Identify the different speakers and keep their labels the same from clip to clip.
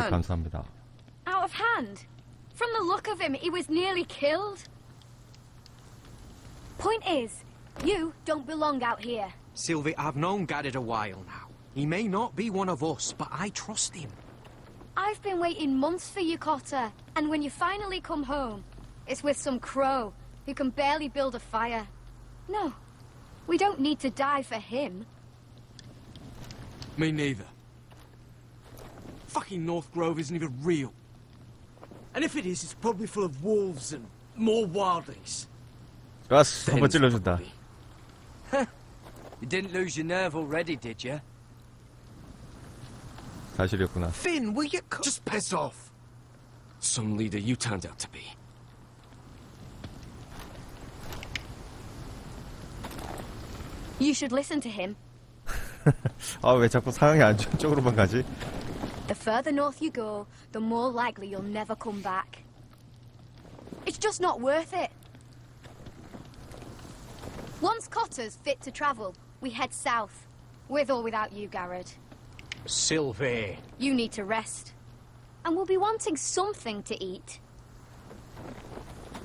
Speaker 1: happened?
Speaker 2: 감사합니다.
Speaker 3: Out of hand. From the look of him, he was nearly killed. Point is, you don't belong out here.
Speaker 1: Sylvie, I've known Garrett a while now. He may not be one of us, but I trust him.
Speaker 3: I've been waiting months for you, Cotter. And when you finally come home, it's with some crow who can barely build a fire. No, we don't need to die for him.
Speaker 4: Me neither. Fucking North Grove isn't even real. And if it is, it's probably full of wolves and more wildlings.
Speaker 2: 라스 한번 찔러준다.
Speaker 5: You didn't lose your nerve already, did you?
Speaker 2: 사실이었구나.
Speaker 1: Finn, will you
Speaker 4: Just piss off. Some leader you turned out to be.
Speaker 3: You should listen to him.
Speaker 2: 아, 왜 자꾸 상황이 안 좋은 쪽으로만 가지?
Speaker 3: The further north you go, the more likely you'll never come back. It's just not worth it. Once Cotter's fit to travel, we head south. With or without you, Garrett.
Speaker 1: Sylvie.
Speaker 3: You need to rest. And we'll be wanting something to eat.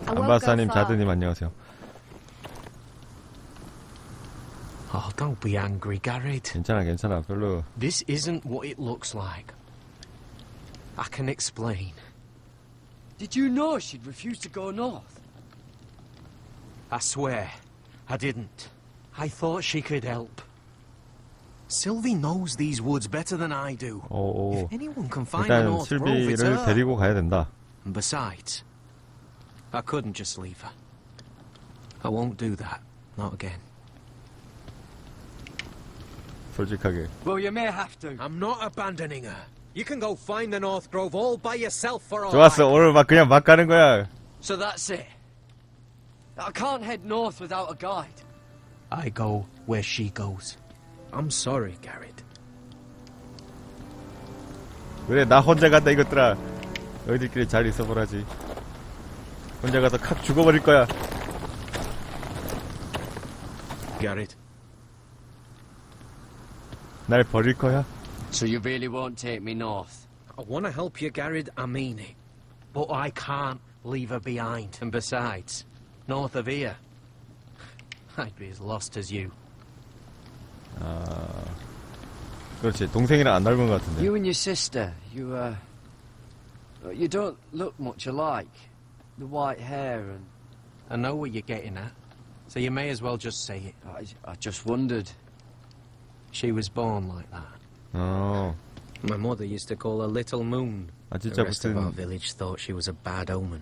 Speaker 3: I won't go
Speaker 2: 안바사님,
Speaker 3: far.
Speaker 2: 자드님 안녕하세요.
Speaker 1: Oh, don't be angry, Garrett.
Speaker 2: 괜찮아. 별로.
Speaker 1: This isn't what it looks like. I can explain.
Speaker 5: Did you know she'd refuse to go north?
Speaker 1: I swear, I didn't. I thought she could help. Sylvie knows these woods better than I do.
Speaker 2: 오.
Speaker 1: If anyone can find the
Speaker 2: 일단
Speaker 1: North Grove, it's
Speaker 2: 실비를
Speaker 1: her.
Speaker 2: 데리고 가야 된다.
Speaker 1: And besides, I couldn't just leave her. I won't do that. Not again.
Speaker 2: 솔직하게.
Speaker 5: Well, you may have to.
Speaker 1: I'm not abandoning her. You can go find the North Grove all by yourself for all
Speaker 2: 좋았어. 오늘 그냥 막 가는 거야.
Speaker 5: So that's it. I can't head north without a guide.
Speaker 1: I go where she goes. I'm sorry, Garrett.
Speaker 2: 그래, 나 혼자 간다 이것들아. 너희들끼리 잘 있어보라지. 혼자 가서 칵 죽어버릴 거야.
Speaker 1: Garrett.
Speaker 2: 날 버릴 거야?
Speaker 5: So you really won't take me north?
Speaker 1: I want to help you, Garrett. I mean it. But I can't leave her behind. And besides, north of here, I'd be as lost as you.
Speaker 2: 그렇지. 동생이랑 안 닮은 것 같은데.
Speaker 5: You and your sister, you don't look much alike. The white hair and...
Speaker 1: I know what you're getting at, so you may as well just say it.
Speaker 5: I just wondered.
Speaker 1: She was born like that.
Speaker 2: 어.
Speaker 1: My mother used to call her Little Moon.
Speaker 2: 아,
Speaker 1: The
Speaker 2: 진짜
Speaker 1: rest of our
Speaker 2: 무슨.
Speaker 1: village thought she was a bad omen.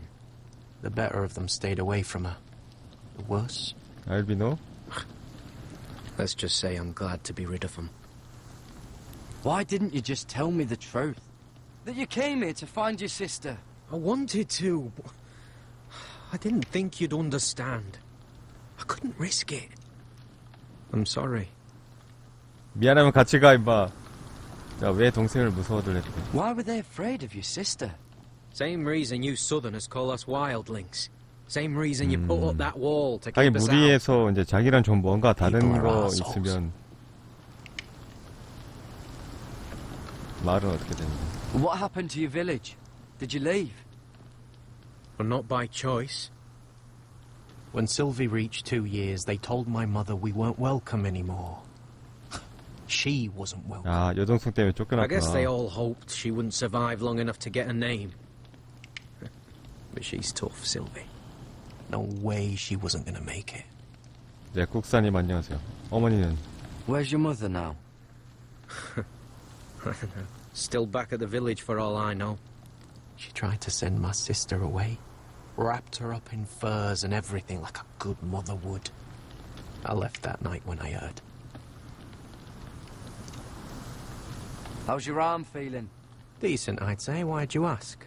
Speaker 1: The better of them stayed away from her. The worse?
Speaker 2: 알비노?
Speaker 1: Let's just say I'm glad to be rid of them.
Speaker 5: Why didn't you just tell me the truth? That you came here to find your sister?
Speaker 1: I wanted to, but I didn't think you'd understand. I couldn't risk it. I'm sorry.
Speaker 2: 미안하면 같이 가, 임마. 자, 왜 동생을 무서워들 했대?
Speaker 5: Why were they afraid of your sister?
Speaker 1: Same reason you Southerners call us wildlings. Same reason you put up that wall to
Speaker 2: 하긴
Speaker 1: keep us out.
Speaker 2: 무리해서 이제 자기랑 좀 뭔가 다른
Speaker 1: People are
Speaker 2: 거
Speaker 1: assholes.
Speaker 2: 있으면 말은 어떻게 되는데?
Speaker 5: What happened to your village? Did you leave?
Speaker 1: But not by choice. When Sylvie reached 2 years, they told my mother we weren't welcome anymore. She wasn't welcome.
Speaker 2: 아, 여동생 때문에
Speaker 1: I guess they
Speaker 2: 쫓겨났구나.
Speaker 1: all hoped she wouldn't survive long enough to get a name. But she's tough, Sylvie. No way she wasn't gonna make it.
Speaker 2: 네, 국사님 안녕하세요. 어머니는?
Speaker 5: Where's your mother now?
Speaker 1: Still back at the village for all I know. She tried to send my sister away. Wrapped her up in furs and everything like a good mother would. I left that night when I heard.
Speaker 5: How's your arm feeling?
Speaker 1: Decent, I'd say. Why'd you ask?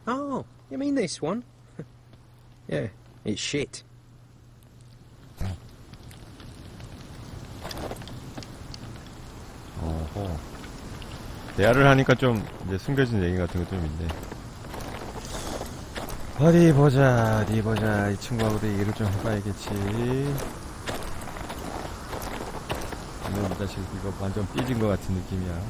Speaker 1: Oh, you mean this one? Yeah, it's shit.
Speaker 2: 어허. 대화를 하니까 좀 이제 숨겨진 얘기 같은 거 좀 있네. 어디 보자. 이 친구하고도 얘기를 좀 해봐야겠지. 오늘 이 자식 이거 완전 삐진 것 같은 느낌이야.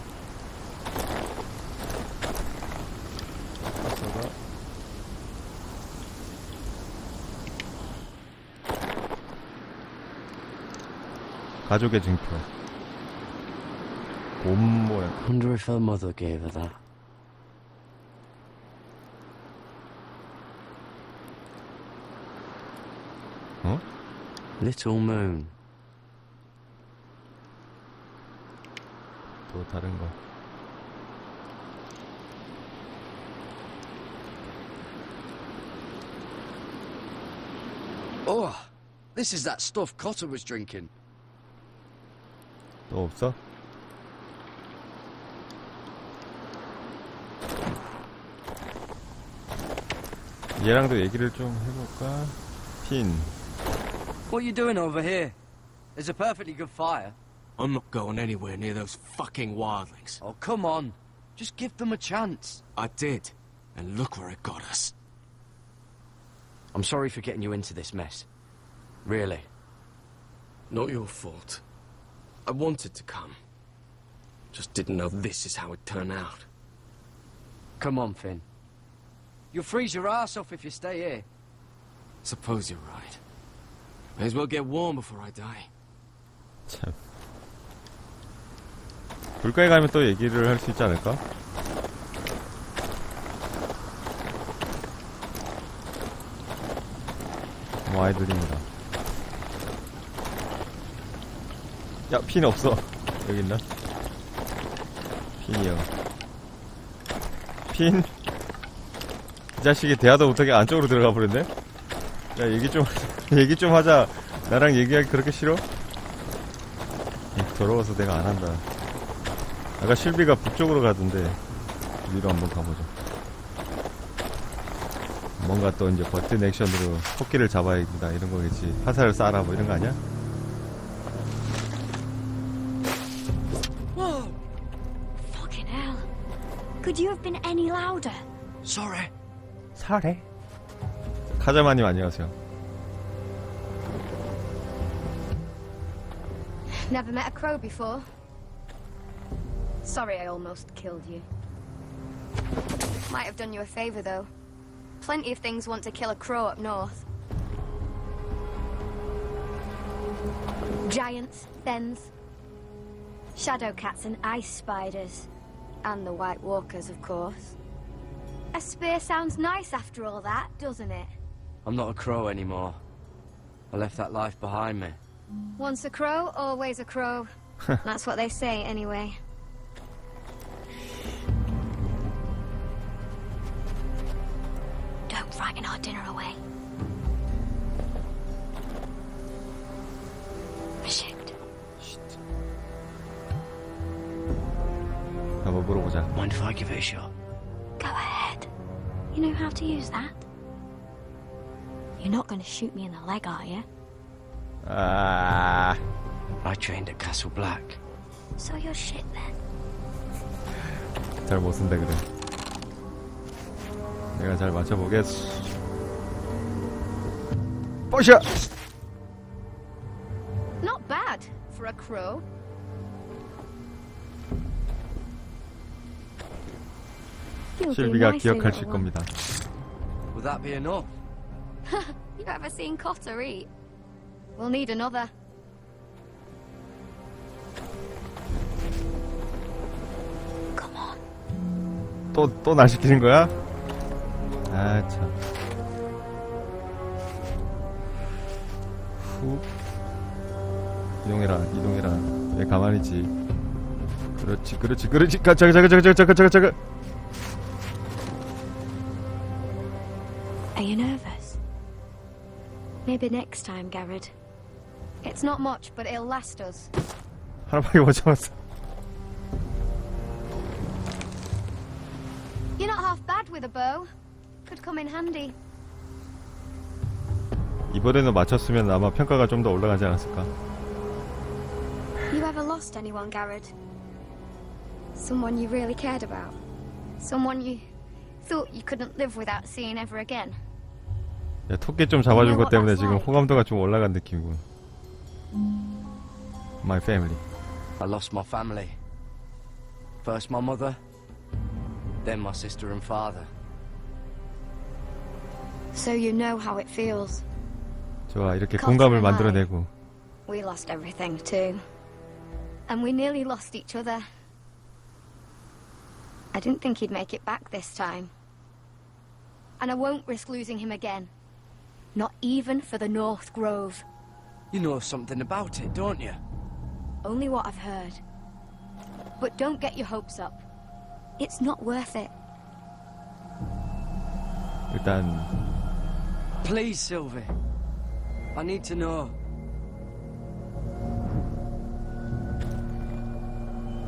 Speaker 2: 가족의 증표. 곰 모양.
Speaker 5: Wonder if her mother gave her that.
Speaker 2: 어?
Speaker 5: Little moon.
Speaker 2: 또 다른 거.
Speaker 5: Oh, this is that stuff Cotter was drinking.
Speaker 2: 또 없어? 얘랑도 얘기를 좀 해볼까? 핀.
Speaker 5: What are you doing over here? There's a perfectly good fire.
Speaker 4: I'm not going anywhere near those fucking wildlings.
Speaker 5: Oh, come on. Just give them a chance.
Speaker 4: I did, and look where it got us.
Speaker 5: I'm sorry for getting you into this mess. Really.
Speaker 4: Not your fault. I wanted to come. Just didn't know this is how it turned out.
Speaker 5: Come on, Finn. You'll freeze your ass off if you stay here.
Speaker 4: Suppose you're right. May as well get warm before I die.
Speaker 2: 참. 불가에 가면 또 얘기를 할 수 있지 않을까? 뭐 아이들입니다. 야, 핀 없어. 여기 있나? 핀이요. 핀? 이 자식이 대화도 못하게 안쪽으로 들어가 버렸네? 야, 얘기 좀 하자. 나랑 얘기하기 그렇게 싫어? 더러워서 내가 안 한다. 아까 실비가 북쪽으로 가던데, 위로 한번 가보죠. 뭔가 또 이제 버튼 액션으로 토끼를 잡아야겠다, 이런 거겠지. 화살을 쏴라, 뭐 이런 거 아니야?
Speaker 3: Whoa! Fucking hell. Could you have been any louder?
Speaker 5: Sorry.
Speaker 2: 사래? 카자마님 안녕하세요.
Speaker 3: Never met a crow before. Sorry I almost killed you. Might have done you a favor, though. Plenty of things want to kill a crow up north. Giants, thens, shadow cats and ice spiders. And the White Walkers, of course. A spear sounds nice after all that, doesn't it?
Speaker 5: I'm not a crow anymore. I left that life behind me.
Speaker 3: Once a crow, always a crow. That's what they say, anyway. Don't frighten our dinner away. Verschickt.
Speaker 2: 한번 물어보자.
Speaker 5: Mind if I give it a shot?
Speaker 3: Go ahead. You know how to use that? You're not going to shoot me in the leg, are you?
Speaker 2: 아,
Speaker 5: I trained at Castle Black.
Speaker 3: So you're shit then.
Speaker 2: 잘 못 쓴다 그래. 내가 잘 맞춰보겠어. 뽀샤!
Speaker 3: Not bad for a crow.
Speaker 2: 실비가 기억하실 겁니다.
Speaker 5: Would that be enough?
Speaker 3: You ever seen Cotter eat? We'll need another. Come on.
Speaker 2: 또 날 시키는 거야? 아, 참. 후. 이동해라. 왜 가만히 있지? 그렇지. 잠깐.
Speaker 3: Are you nervous? Maybe next time, Garrett. It's not much, but it'll last us.
Speaker 2: 하나밖에 못 잡았어.
Speaker 3: You're not half bad with a bow. Could come in handy.
Speaker 2: 이번에는 맞췄으면 아마 평가가 좀 더 올라가지 않았을까?
Speaker 3: You ever lost anyone, Garrett? Someone you really cared about? Someone you thought you couldn't live without seeing ever again?
Speaker 2: 야, 토끼 좀 잡아준 것 때문에 지금 호감도가 좀 올라간 느낌이고. My family.
Speaker 5: I lost my family. First my mother, then my sister and father.
Speaker 3: So you know how it feels.
Speaker 2: 좋아, 이렇게 공감을 만들어내고.
Speaker 3: We lost everything, too. And we nearly lost each other. I didn't think he'd make it back this time. And I won't risk losing him again. Not even for the North Grove.
Speaker 5: You know something about it, don't you?
Speaker 3: Only what I've heard. But don't get your hopes up. It's not worth it.
Speaker 2: 일단
Speaker 5: Please, Sylvie. I need to know.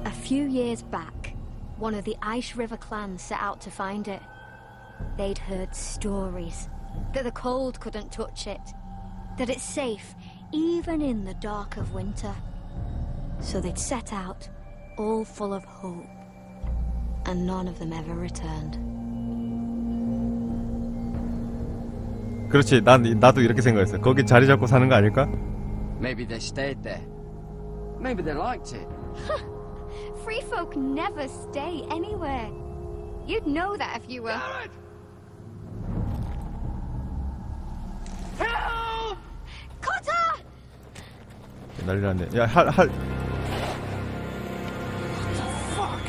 Speaker 3: A few years back, one of the Ice River clans set out to find it. They'd heard stories that the cold couldn't touch it, that it's safe even in the dark of winter. So they'd set out, all full of hope, and none of them ever returned.
Speaker 2: 그렇지. 나도 이렇게 생각했어. 거기 자리 잡고 사는 거 아닐까?
Speaker 5: Maybe they stayed there. Maybe they liked it.
Speaker 3: Free folk never stay anywhere. You'd know that if you were... Help! Cotter!
Speaker 2: 난리 났네. 야, 할.
Speaker 4: Fuck!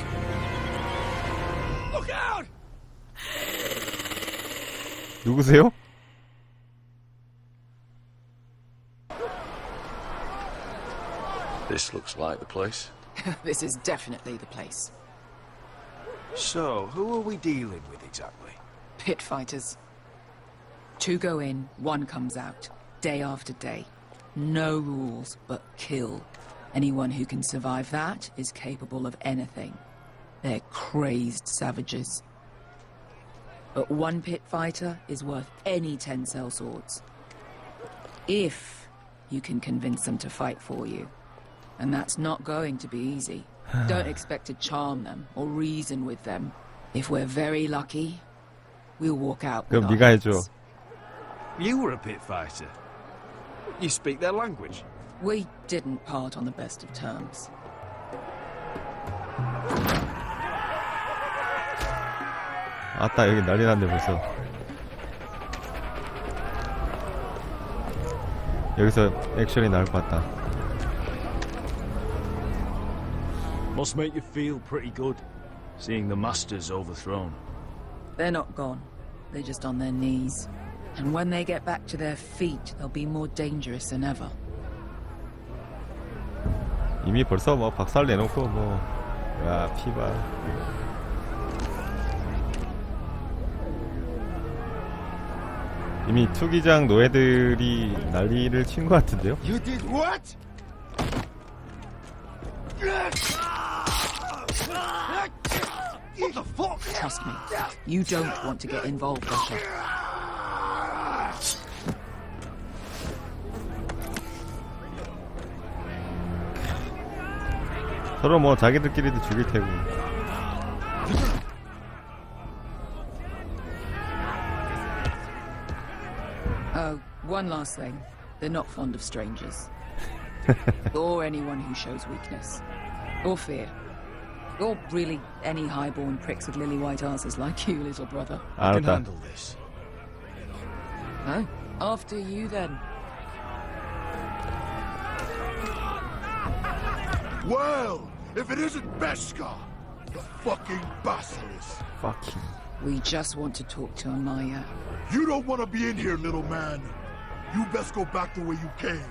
Speaker 4: Look out!
Speaker 2: 누구세요?
Speaker 4: This looks like the place.
Speaker 6: This is definitely the place.
Speaker 7: So, who are we dealing with exactly?
Speaker 6: Pit fighters. 2 go in, 1 comes out. Day after day. No rules, but kill. Anyone who can survive that is capable of anything. They're crazed savages. But 1 pit fighter is worth any 10 sellswords. If you can convince them to fight for you. And that's not going to be easy. Don't expect to charm them or reason with them. If we're very lucky, we'll walk out with
Speaker 2: 그럼
Speaker 6: our
Speaker 2: 네가 해줘.
Speaker 6: heads.
Speaker 7: You were a pit fighter. You speak their language.
Speaker 6: We didn't part on the best of terms.
Speaker 2: 아따, 여기 난리 났네 벌써. 여기서 액션이 나올 것 같다.
Speaker 7: Must make you feel pretty good, seeing the masters overthrown.
Speaker 6: They're not gone. They're just on their knees. And when they get back to their feet, they'll be more dangerous than ever.
Speaker 2: 이미 벌써 뭐 박살 내놓고 뭐, 야, 피봐. 이미 투기장 노예들이 난리를 친 것 같은데요?
Speaker 7: You did what? What the fuck?
Speaker 6: Trust me, you don't want to get involved, Russia.
Speaker 2: 서로 뭐 자기들끼리도 죽일 테고.
Speaker 6: Oh, one last thing. They're not fond of strangers. Or anyone who shows weakness. Or fear. Or really any highborn pricks with lily white asses like you, little brother.
Speaker 7: I can
Speaker 2: 알았다.
Speaker 7: handle this.
Speaker 6: Oh, after you then.
Speaker 8: Well, if it isn't Beskar, the fucking basilisk.
Speaker 2: Fucking.
Speaker 6: We just want to talk to Amaya.
Speaker 8: You don't want to be in here, little man. You best go back the way you came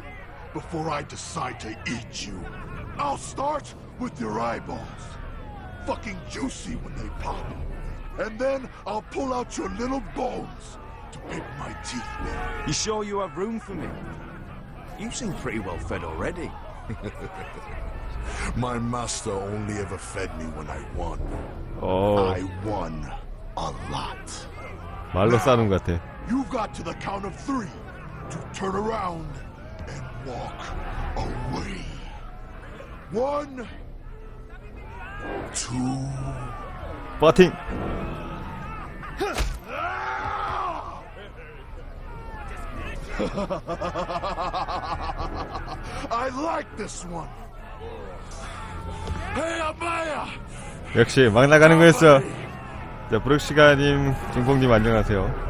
Speaker 8: before I decide to eat you. I'll start with your eyeballs. Fucking juicy when they pop. And then I'll pull out your little bones to pick my teeth with.
Speaker 7: You sure you have room for me? You seem pretty well fed already.
Speaker 8: My master only ever fed me when I won.
Speaker 2: 어,
Speaker 8: I won a lot.
Speaker 2: 말로 싸는 것 같아.
Speaker 8: You've got to the count of 3 to turn around and walk away. 1, 2.
Speaker 2: 버팅!
Speaker 8: I like this one. Hey, Amaya!
Speaker 2: 역시 막 나가는 거였어. 자, 브룩시가님, 중봉님 안녕하세요.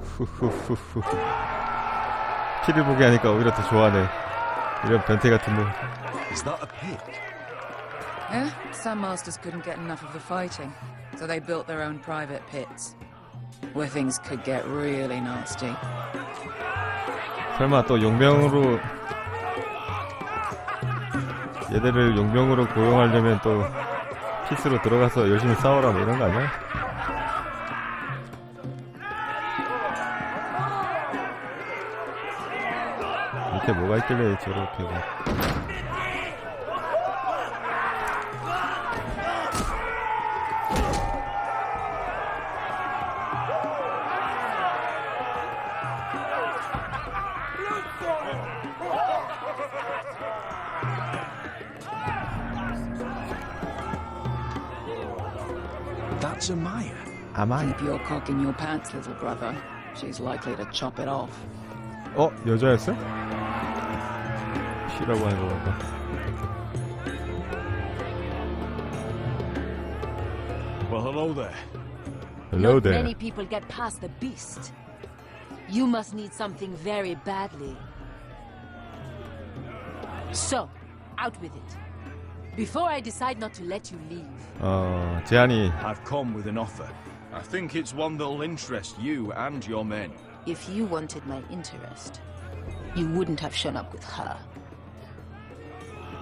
Speaker 2: 후후후후. 피를 보게 하니까 오히려 더 좋아하네. 이런 변태 같은 놈.
Speaker 9: Is that a pit?
Speaker 6: Yeah, some masters couldn't get enough of the fighting, so they built their own private pits, where things could get really nasty.
Speaker 2: 설마 또 용병으로 얘들을 용병으로 고용하려면 또 핏으로 들어가서 열심히 싸워라 뭐 이런 거 아니야? 밑에 뭐가 있길래 저렇게 뭐.
Speaker 9: That's Amaya.
Speaker 2: 아마이.
Speaker 6: Keep your cock in your pants, little brother. She's likely to chop it off.
Speaker 2: 여자였어? 쉬라고 하는 건가?
Speaker 7: Well, hello there.
Speaker 2: Hello
Speaker 10: Not
Speaker 2: there.
Speaker 10: many people get past the beast. You must need something very badly. So, out with it. Before I decide not to let you leave.
Speaker 2: 제안이.
Speaker 7: I've come with an offer. I think it's one that'll interest you and your men.
Speaker 10: If you wanted my interest, you wouldn't have shown up with her.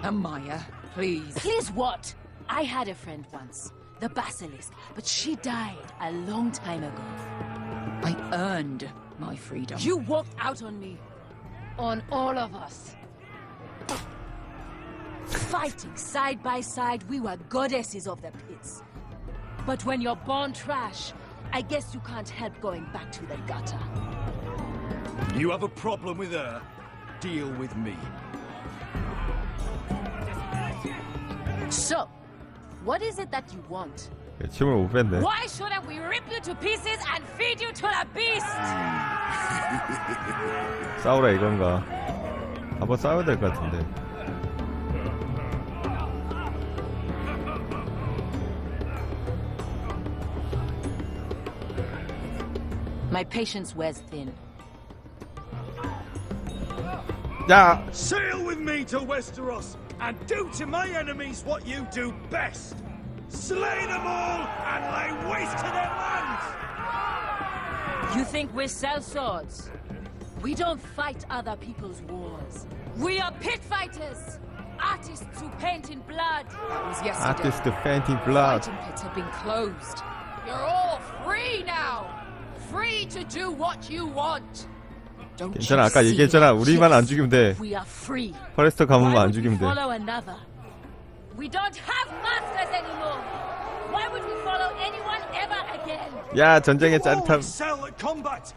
Speaker 6: Amaya, please.
Speaker 10: Please what? I had a friend once, the Basilisk, but she died a long time ago.
Speaker 6: I earned my freedom.
Speaker 10: You walked out on me. On all of us. Fighting side by side, we were goddesses of the pits. But when you're born trash, I guess you can't help going back to the gutter.
Speaker 7: You have a problem with her? Deal with me.
Speaker 10: So, what is it that you want?
Speaker 2: 침을 못 뺐네.
Speaker 10: Why shouldn't we rip you to pieces and feed you to the beast?
Speaker 2: 싸우라 이건가? 한번 싸워야 될 것 같은데.
Speaker 10: My patience wears thin.
Speaker 2: 야!
Speaker 7: Sail with me to Westeros and do to my enemies what you do best. Slay them all and lay waste to their lands.
Speaker 10: You think we sell swords? We don't fight other people's wars. We are pit fighters. Artists who paint in blood.
Speaker 6: That was yesterday.
Speaker 2: Artist painting blood.
Speaker 6: Fighting pits have been closed. You're all free now. Free to do what you want. Don't
Speaker 2: 괜찮아. 아까 얘기했잖아. 우리만 안 죽이면 돼.
Speaker 10: We are free.
Speaker 2: 포레스터 가문만 안 죽이면 돼.
Speaker 10: Follow another. We don't have masters anymore. Why would we follow anyone ever again?
Speaker 2: 야, 전쟁의
Speaker 7: You
Speaker 2: 짜릿함.
Speaker 7: excel at combat,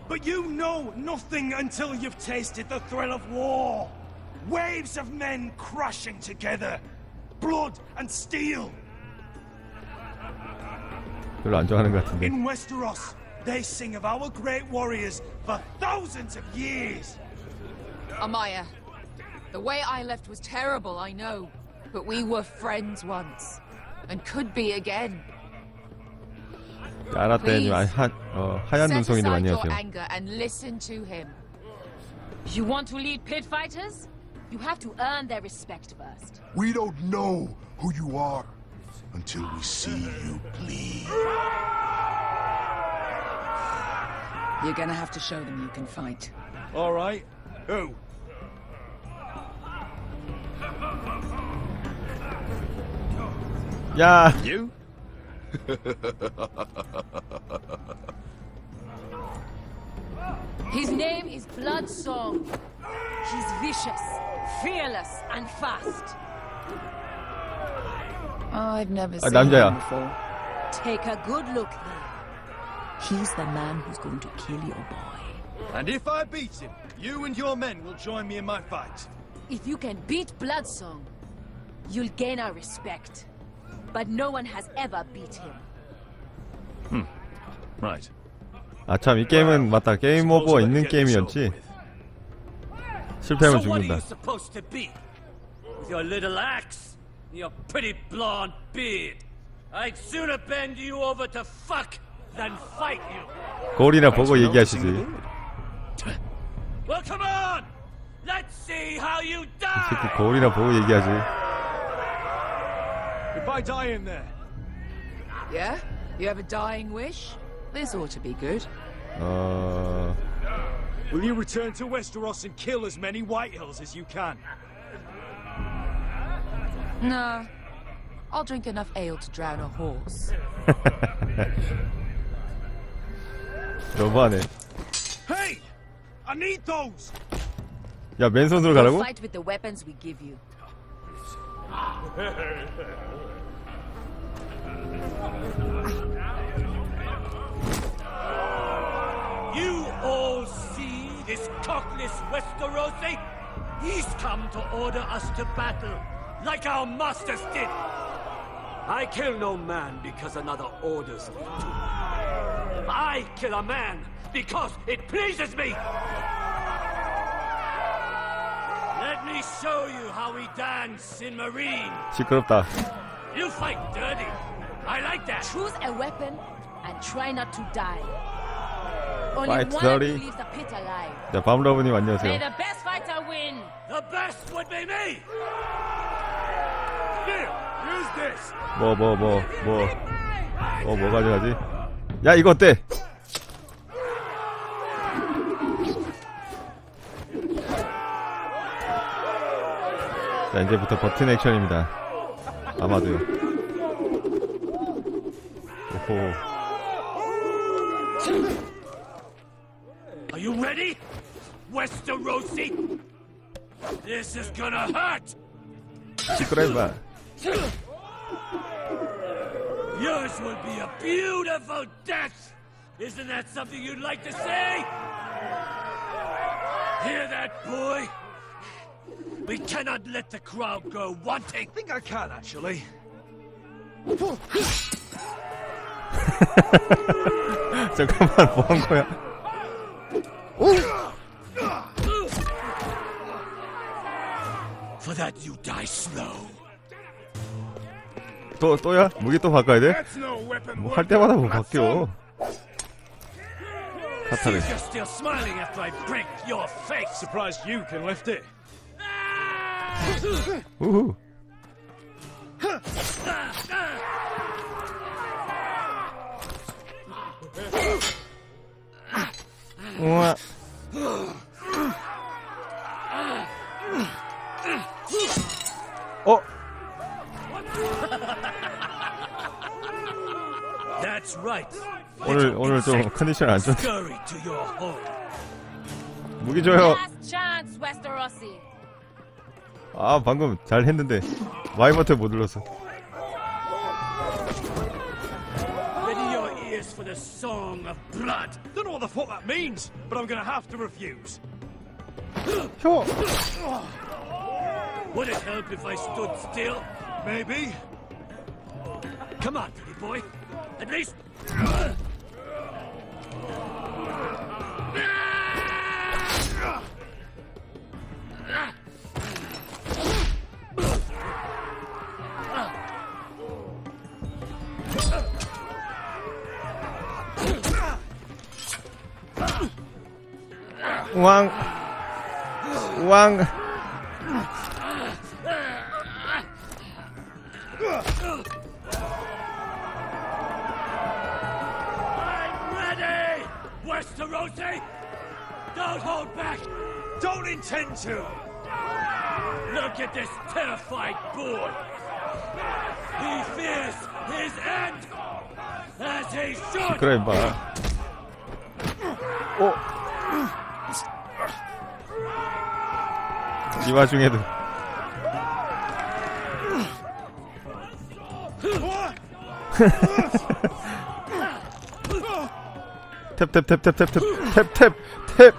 Speaker 7: but you know nothing until you've tasted the thrill of war. Waves of men crashing together, blood and steel.
Speaker 2: 별로 안 좋아하는 것 같은데.
Speaker 7: In Westeros, they sing of our great warriors for thousands of years.
Speaker 6: Amaya, the way I left was terrible, I know. But we were friends once. And could be again.
Speaker 2: 알았대님. 하얀
Speaker 6: Set
Speaker 2: 눈송이님
Speaker 6: aside your
Speaker 2: 안녕하세요.
Speaker 6: anger and listen to him.
Speaker 10: You want to lead pit fighters? You have to earn their respect first.
Speaker 8: We don't know who you are until we see you bleed.
Speaker 6: You're gonna have to show them you can fight.
Speaker 7: All right. Who?
Speaker 2: 야!
Speaker 7: You?
Speaker 10: His name is Bloodsong. He's vicious, fearless, and fast.
Speaker 6: I've never seen
Speaker 2: 남자야.
Speaker 6: him before.
Speaker 10: Take a good look there. He's the man who's going to kill your boy.
Speaker 7: And if I beat him, you and your men will join me in my fight.
Speaker 10: If you can beat Bloodsong, you'll gain our respect. But no one has ever beat him.
Speaker 7: Right.
Speaker 2: 아, 참, 이 게임은 맞다. 게임 오버 있는 게임이었지. 실패하면
Speaker 11: So what are
Speaker 2: 죽는다.
Speaker 11: you supposed to be? With your little axe and your pretty blonde beard? I'd sooner bend you over to fuck than fight you.
Speaker 2: 거울이나 보고 얘기하시지.
Speaker 11: Well, come on! Let's see how you die!
Speaker 2: 새끼 거울이나 보고 얘기하지.
Speaker 7: If I die in there.
Speaker 6: Yeah? You have a dying wish? This ought to be good.
Speaker 7: Will you return to Westeros and kill as many Whitehills as you can?
Speaker 6: No. I'll drink enough ale to drown a horse.
Speaker 2: 너무하네.
Speaker 7: Hey! I need those!
Speaker 2: 야, 맨손으로 가라고?
Speaker 10: Fight with the weapons we give you.
Speaker 11: You all see this cockless Westerosi? He's come to order us to battle, like our masters did. I kill no man because another orders me to. I kill a man because it pleases me. Let me show you how we dance in Marine.
Speaker 2: 시끄럽다.
Speaker 11: You fight dirty. I like that.
Speaker 10: Choose a weapon and try not to die. Only
Speaker 2: Fight
Speaker 10: one
Speaker 2: dirty.
Speaker 10: leaves the pit alive.
Speaker 2: 자, 밤러브님
Speaker 10: May
Speaker 2: 안녕하세요.
Speaker 10: the best fighter win.
Speaker 11: The best would be me.
Speaker 7: Here, use this.
Speaker 2: 뭐 가져가지? 야, 이거 어때? 자, 이제부터 버튼 액션입니다. 아마도요. 오호.
Speaker 11: Are you ready? Westerosi? This is gonna hurt!
Speaker 2: 시끄러, 임마.
Speaker 11: Yours will be a beautiful death! Isn't that something you'd like to say? Hear that, boy? We cannot let the crowd go wanting.
Speaker 7: I think I can, actually.
Speaker 2: 잠깐만, 뭐 한 거야?
Speaker 11: For that you die slow.
Speaker 2: 또야? 무기 또 바꿔야 돼? 뭐 할 때마다 뭐 바뀌어.
Speaker 11: See if you're still smiling after I break your face.
Speaker 7: Surprised you can lift it.
Speaker 2: 우후. 우와.
Speaker 11: That's right.
Speaker 2: 오늘 좀 컨디션 안 좋네.
Speaker 11: Scurry to your home.
Speaker 2: 무기 줘요.
Speaker 10: Last chance, Westerosi.
Speaker 2: 아, 방금 잘 했는데 Y 버튼 못 눌렀어.
Speaker 11: Ready your ears for the song of blood.
Speaker 7: Don't know what the fuck that means, but I'm gonna have to refuse.
Speaker 2: 혀.
Speaker 11: Would it help if I stood still?
Speaker 7: Maybe.
Speaker 11: Come on, pretty boy. At least.
Speaker 2: 왕.
Speaker 11: I'm ready! Westerosi! Don't hold back!
Speaker 7: Don't intend to.
Speaker 11: Look at this terrified boy! He fears his end! As he should!
Speaker 2: 그래, 임마. 이 와중에도. 탭.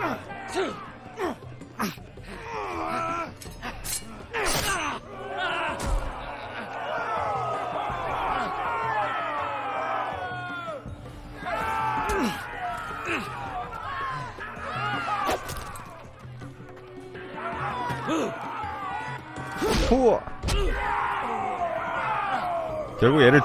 Speaker 2: 우와. 결국 얘를